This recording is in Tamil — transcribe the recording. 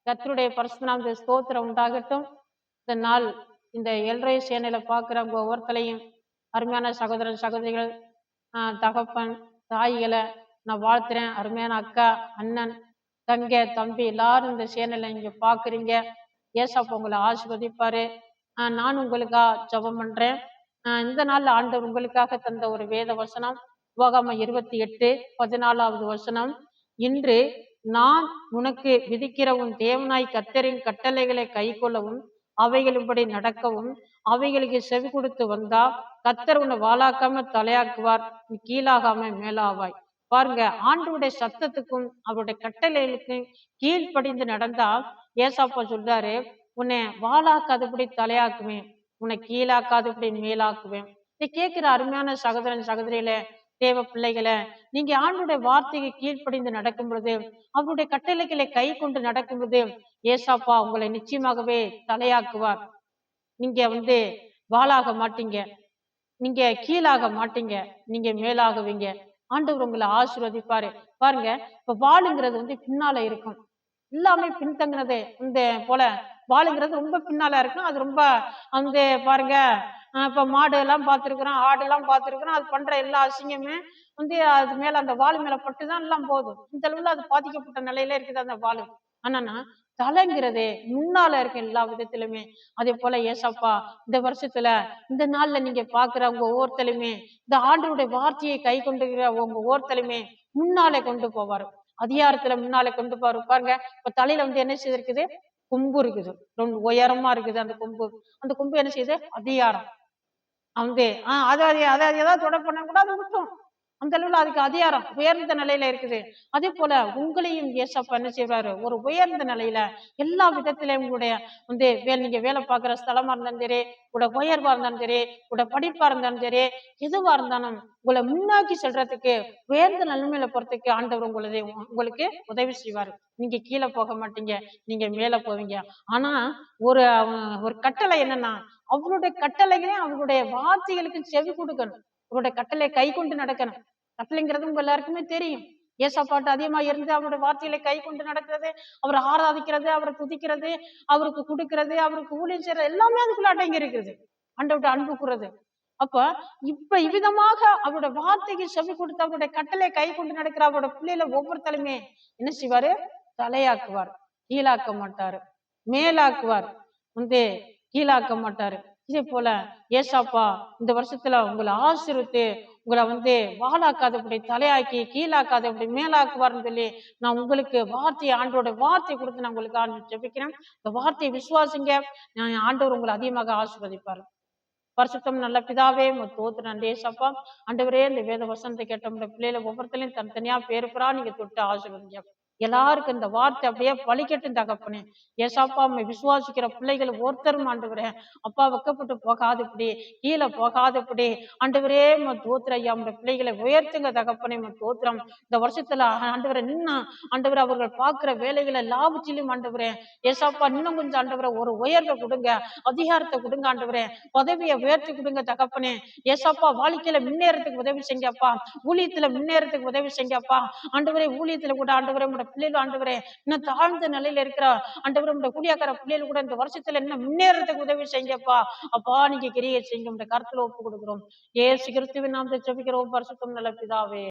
கர்த்தருடைய பரிசுத்த நாமத்துக்கு ஸ்தோத்திரம் உண்டாகட்டும். இந்த நாள் இந்த எல்ரை சேனையில பார்க்குறவங்க ஒவ்வொருத்தலையும் அருமையான சகோதரன் சகோதரிகள், தகப்பன் தாய்களை நான் வாழ்த்துறேன். அருமையான அக்கா அண்ணன் தங்க தம்பி எல்லாரும் இந்த சேனலை நீங்க பாக்குறீங்க. ஏசப்பா உங்களை ஆசீர்வதிப்பாரு. நான் உங்களுக்காக ஜெபம் பண்றேன். இந்த நாள்ல ஆண்டவர் உங்களுக்காக தந்த ஒரு வேத வசனம் உபாகமம் 28:14 வசனம். இன்று நான் உனக்கு விதிக்கிற உன் தேவனாய் கர்த்தரின் கட்டளைகளை கைக்கொள்ளவும் அவைகளின்படி நடக்கவும் அவைகளுக்கு செவி கொடுத்து வந்தா கர்த்தர் உன்னை வாளாக்காம தலையாக்குவார், நீ கீழாகாம மேலாவாய். பாருங்க, ஆண்டவருடைய சத்தத்துக்கும் அவருடைய கட்டளைகளுக்கும் கீழ்ப்படிந்து நடந்தா ஏசாப்பா சொல்றாரு, உன்னை வாளாக்காதபடி தலையாக்குவேன், உன்னை கீழாக்காதபடி மேலாக்குவேன். இதை கேட்கிற அருமையான சகோதரன் சகோதரிகளே, தேவ பிள்ளைகளை, நீங்க ஆண்டுடைய வார்த்தைக்கு கீழ்ப்படிந்து நடக்கும் பொழுது, அவருடைய கட்டளைகளை கை கொண்டு நடக்கும் பொழுது ஏசாப்பா உங்களை நிச்சயமாகவே தலையாக்குவார். நீங்க வாளாக மாட்டீங்க, நீங்க கீழாக மாட்டீங்க, நீங்க மேலாகுவீங்க. ஆண்டவர் உங்களை ஆசீர்வதிப்பாரு. பாருங்க, இப்ப வாளுங்கிறது பின்னால இருக்கும், எல்லாமே பின்தங்கினது போல. வாளுங்கிறது ரொம்ப பின்னால இருக்கும். அது ரொம்ப பாருங்க, இப்ப மாடு எல்லாம் பார்த்துருக்குறோம், ஆடு எல்லாம் பார்த்துருக்குறோம். அது பண்ற எல்லா அசிங்கமே அது மேல அந்த வாளு மேல பட்டுதான் எல்லாம் போதும். இந்த அளவுல அது பாதிக்கப்பட்ட நிலையில இருக்குது அந்த வாளு. ஆனா தலைங்கிறது முன்னால இருக்கு எல்லா விதத்திலுமே. அதே போல ஏசப்பா இந்த வருஷத்துல இந்த நாள்ல நீங்க பாக்குறவங்க ஒவ்வொருத்தலுமே இந்த ஆண்டவருடைய வார்த்தையை கை கொண்டுகிற உங்க ஒவ்வொருத்தலுமே முன்னாலே கொண்டு போவாரு. அதிகாரத்துல முன்னாலே கொண்டு போவாரு. பாருங்க, இப்ப தலையில என்ன செய்திருக்குது, கொம்பு இருக்குது, ரொம்ப உயரமா இருக்குது அந்த கொம்பு. அந்த கொம்பு என்ன செய்யுது, அதிகாரம். அதை ஏதாவது தொடர் பண்ண கூட அது விட்டும். அந்த அளவுல அதுக்கு அதிகாரம் உயர்ந்த நிலையில இருக்குது. அதே போல உங்களையும் ஏசப்பா என்ன செய்வாரு, ஒரு உயர்ந்த நிலையில எல்லா விதத்திலையும் உங்களுடைய நீங்க வேலை பார்க்குற ஸ்தலமா இருந்தாலும் சரி, உங்களோட உயர்வா இருந்தாலும் சரி, உங்களோட படிப்பா இருந்தாலும் சரி, எதுவா இருந்தாலும் உங்களை முன்னாக்கி செல்றதுக்கு, உயர்ந்த நிலைமையில போறதுக்கு ஆண்டவர் உங்களுக்கு உதவி செய்வாரு. நீங்க கீழே போக மாட்டீங்க, நீங்க மேல போவீங்க. ஆனா ஒரு ஒரு கட்டளை என்னன்னா, அவருடைய கட்டளைகளையும் அவருடைய வார்த்தைகளுக்கு செவி கொடுக்கணும், அவருடைய கட்டளை கை கொண்டு நடக்கணும். கட்டளைங்கிறது உங்க எல்லாருக்குமே தெரியும். ஏசப்பாட்டு அதிகமா இருந்து அவருடைய வார்த்தைகளை கை கொண்டு நடக்கிறது, அவரை ஆராதிக்கிறது, அவரை துதிக்கிறது, அவருக்கு கொடுக்கிறது, அவருக்கு ஊழியம் செய்யறது எல்லாமே அதுக்குள்ள அடங்கி இருக்குது. ஆண்டவர்கிட்ட அன்பு கூறது. அப்ப இப்ப இவ்விதமாக அவருடைய வார்த்தைக்கு செவி கொடுத்து அவருடைய கட்டளை கை கொண்டு நடக்கிற அவருடைய பிள்ளைகளை ஒவ்வொருத்தருமே என்ன செய்வாரு, தலையாக்குவார், கீழாக்க மாட்டாரு, மேலாக்குவார், கீழாக்க மாட்டாரு. இதே போல ஏசாப்பா இந்த வருஷத்துல உங்களை ஆசீர்வித்து உங்களை வாழாக்காதபடி தலையாக்கி கீழாக்காதபடி மேலாக்குவார்னு சொல்லி நான் உங்களுக்கு வார்த்தையை, ஆண்டோட வார்த்தையை கொடுத்து நான் உங்களுக்கு ஜெபிக்கிறேன். இந்த வார்த்தையை விசுவாசிங்க, நான் ஆண்டவர் உங்களை அதிகமாக ஆசீர்வதிப்பாரு. பரிசுத்தம் நல்ல பிதாவே தோத்து நன்றி ஏசப்பா. ஆண்டவரே, இந்த வேத வசனத்தை கேட்ட பிள்ளைகளை ஒவ்வொருத்தரையும் தனித்தனியா பேருப்புறா நீங்க தொட்டு ஆசீர்வதிங்க. எல்லாருக்கும் இந்த வார்த்தை அப்படியே பழிக்கட்டும் தகப்பனே. ஏசாப்பா அம்மை விசுவாசிக்கிற பிள்ளைகள் ஒருத்தரும் ஆண்டவரே அப்பா வெக்கப்பட்டு போகாதபடி, கீழே போகாதபடி ஆண்டவரே தோத்திர ஐயா நம்முடைய பிள்ளைகளை உயர்த்துங்க தகப்பனே தோத்திரம். இந்த வருஷத்துல ஆண்டவரை இன்னும் ஆண்டவரை அவர்கள் பார்க்கிற வேலைகளை லாபத்திலும் ஆண்டவரே ஏசாப்பா இன்னும் கொஞ்சம் ஆண்டவரை ஒரு உயர்வை கொடுங்க, அதிகாரத்தை கொடுங்க ஆண்டவரே, பதவியை உயர்த்தி கொடுங்க தகப்பனே. ஏசாப்பா வாழ்க்கையில முன்னேறதுக்கு உதவி செஞ்சப்பா, ஊழியத்துல முன்னேறதுக்கு உதவி செஞ்சப்பா. ஆண்டவரே ஊழியத்துல கூட ஆண்டவரே பிள்ளைகள் ஆண்டவரே இன்னும் தாழ்ந்த நிலையில இருக்கிற ஆண்டவரே ஊழியக்கார பிள்ளைகள் கூட இந்த வருஷத்துல இன்னும் முன்னேறதுக்கு உதவி செய்யுங்கப்பா. அப்பா நீங்க கிரியை செய்யுங்க, கருத்துல ஒப்பு கொடுக்கிறோம். ஏசு கிறிஸ்துவின் நாமத்தை ஜெபிக்கிறோம் பரிசுத்தம் நல்ல பிதாவே.